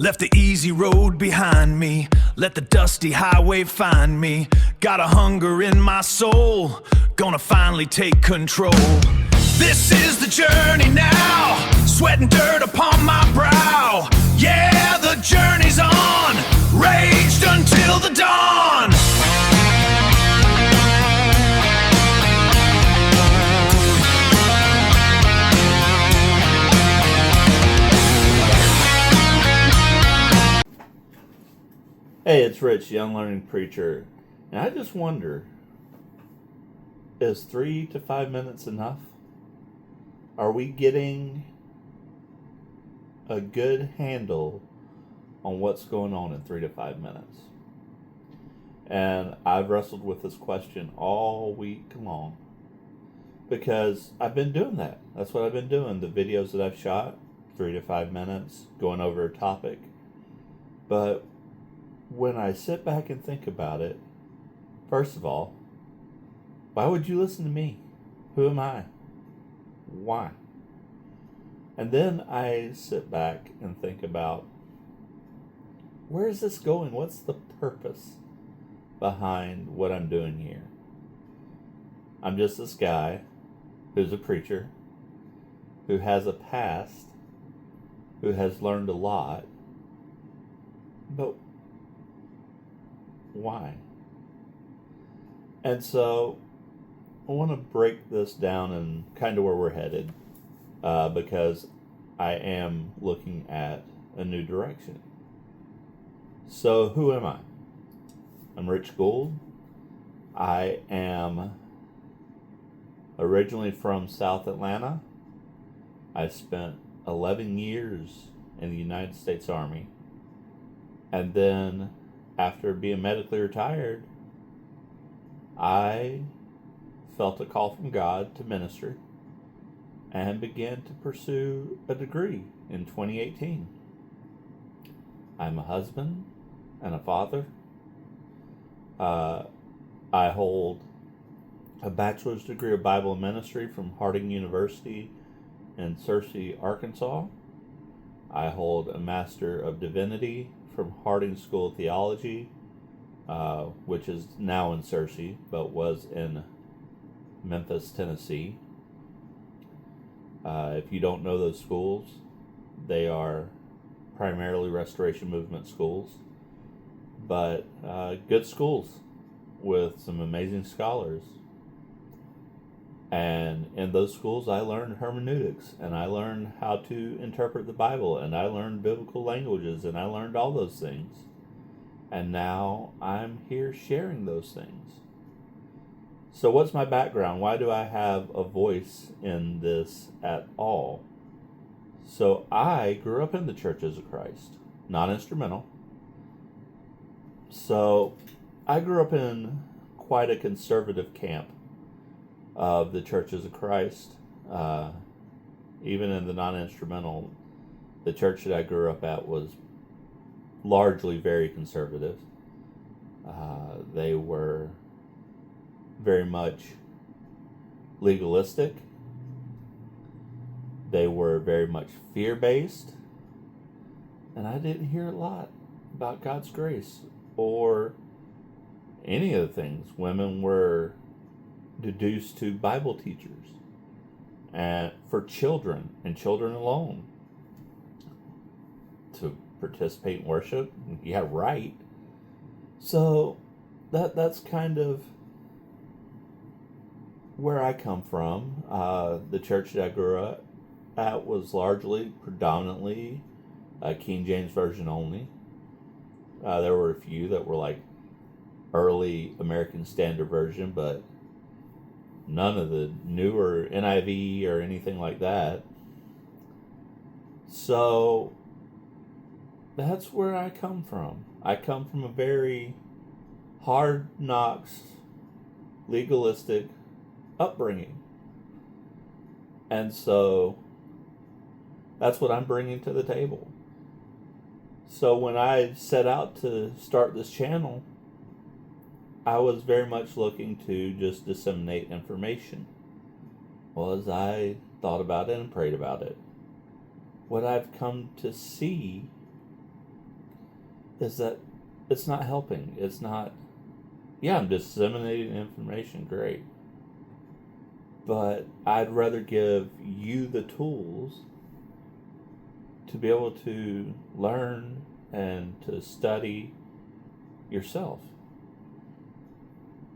Left the easy road behind me, let the dusty highway find me. Got a hunger in my soul, gonna finally take control. This is the journey now, sweating dirt upon my brow. Yeah, the journey's on, raged until the dawn. Hey, it's Rich, the Unlearning Preacher, and I just wonder, is 3 to 5 minutes enough? Are we getting a good handle on what's going on in 3 to 5 minutes? And I've wrestled with this question all week long, because I've been doing that. That's what I've been doing. The videos that I've shot, 3 to 5 minutes, going over a topic. But when I sit back and think about it, first of all, why would you listen to me? Who am I? Why? And then I sit back and think about, where is this going? What's the purpose behind what I'm doing here? I'm just this guy who's a preacher, who has a past, who has learned a lot, but why? And so I want to break this down and kind of where we're headed, because I am looking at a new direction. So who am I? I'm Rich Gould. I am originally from South Atlanta. I spent 11 years in the United States Army, and then after being medically retired, I felt a call from God to ministry and began to pursue a degree in 2018. I'm a husband and a father. I hold a bachelor's degree of Bible and Ministry from Harding University in Searcy, Arkansas. I hold a Master of Divinity from Harding School of Theology, which is now in Searcy, but was in Memphis, Tennessee. If you don't know those schools, they are primarily Restoration Movement schools, but good schools with some amazing scholars. And in those schools, I learned hermeneutics, and I learned how to interpret the Bible, and I learned biblical languages, and I learned all those things. And now I'm here sharing those things. So what's my background? Why do I have a voice in this at all? So I grew up in the Churches of Christ, non-instrumental. So I grew up in quite a conservative camp of the Churches of Christ. Even in the non-instrumental, the church that I grew up at was largely very conservative. They were very much legalistic. They were very much fear-based. And I didn't hear a lot about God's grace or any of the things. Women were deduced to Bible teachers and for children and children alone to participate in worship. Yeah, right. So that's kind of where I come from. The church that I grew up at was largely, predominantly, King James Version only. There were a few that were like early American Standard Version, but none of the newer NIV or anything like that. So that's where I come from. I come from a very hard knocks, legalistic upbringing. And so that's what I'm bringing to the table. So when I set out to start this channel, I was very much looking to just disseminate information. Well, as I thought about it and prayed about it, what I've come to see is that it's not helping. It's not, yeah, I'm disseminating information, great. But I'd rather give you the tools to be able to learn and to study yourself.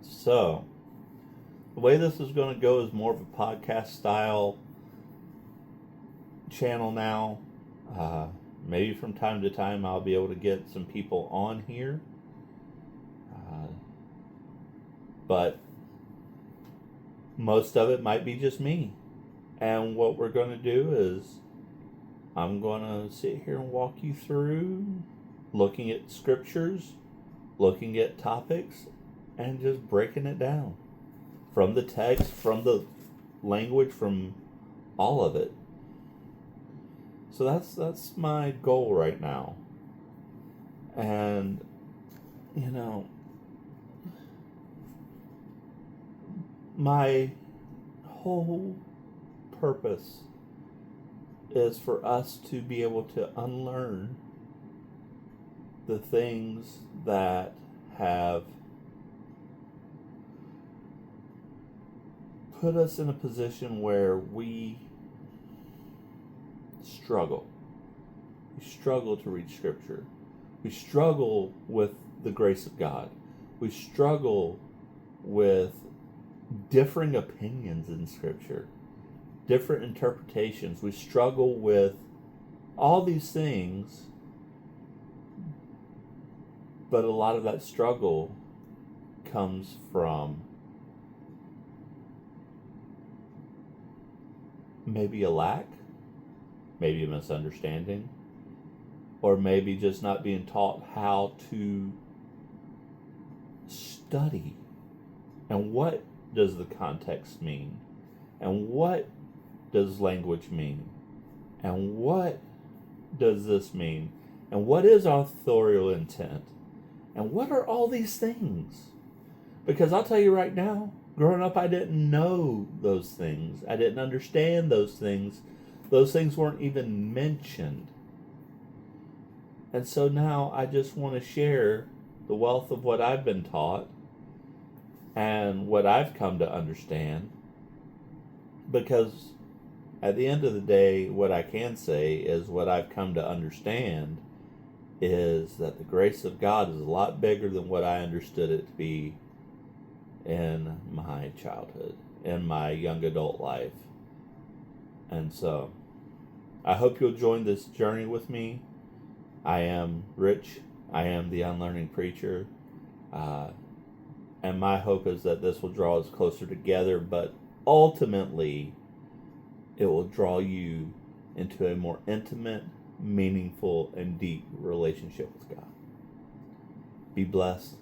So, the way this is going to go is more of a podcast style channel now. Maybe from time to time I'll be able to get some people on here. But most of it might be just me. And what we're going to do is I'm going to sit here and walk you through looking at scriptures, looking at topics, and just breaking it down from the text, from the language, from all of it. So that's my goal right now. And, you know, my whole purpose is for us to be able to unlearn the things that have put us in a position where we struggle. We struggle to read Scripture. We struggle with the grace of God. We struggle with differing opinions in Scripture, different interpretations. We struggle with all these things, but a lot of that struggle comes from maybe a lack, maybe a misunderstanding, or maybe just not being taught how to study. And what does the context mean? And what does language mean? And what does this mean? And what is authorial intent? And what are all these things? Because I'll tell you right now, growing up I didn't know those things. I didn't understand those things. Those things weren't even mentioned. And so now I just want to share the wealth of what I've been taught and what I've come to understand. Because at the end of the day, what I can say is what I've come to understand is that the grace of God is a lot bigger than what I understood it to be in my childhood, in my young adult life. And so I hope you'll join this journey with me. I am Rich. I am the Unlearning Preacher. And my hope is that this will draw us closer together, but ultimately it will draw you into a more intimate, meaningful, and deep relationship with God. Be blessed.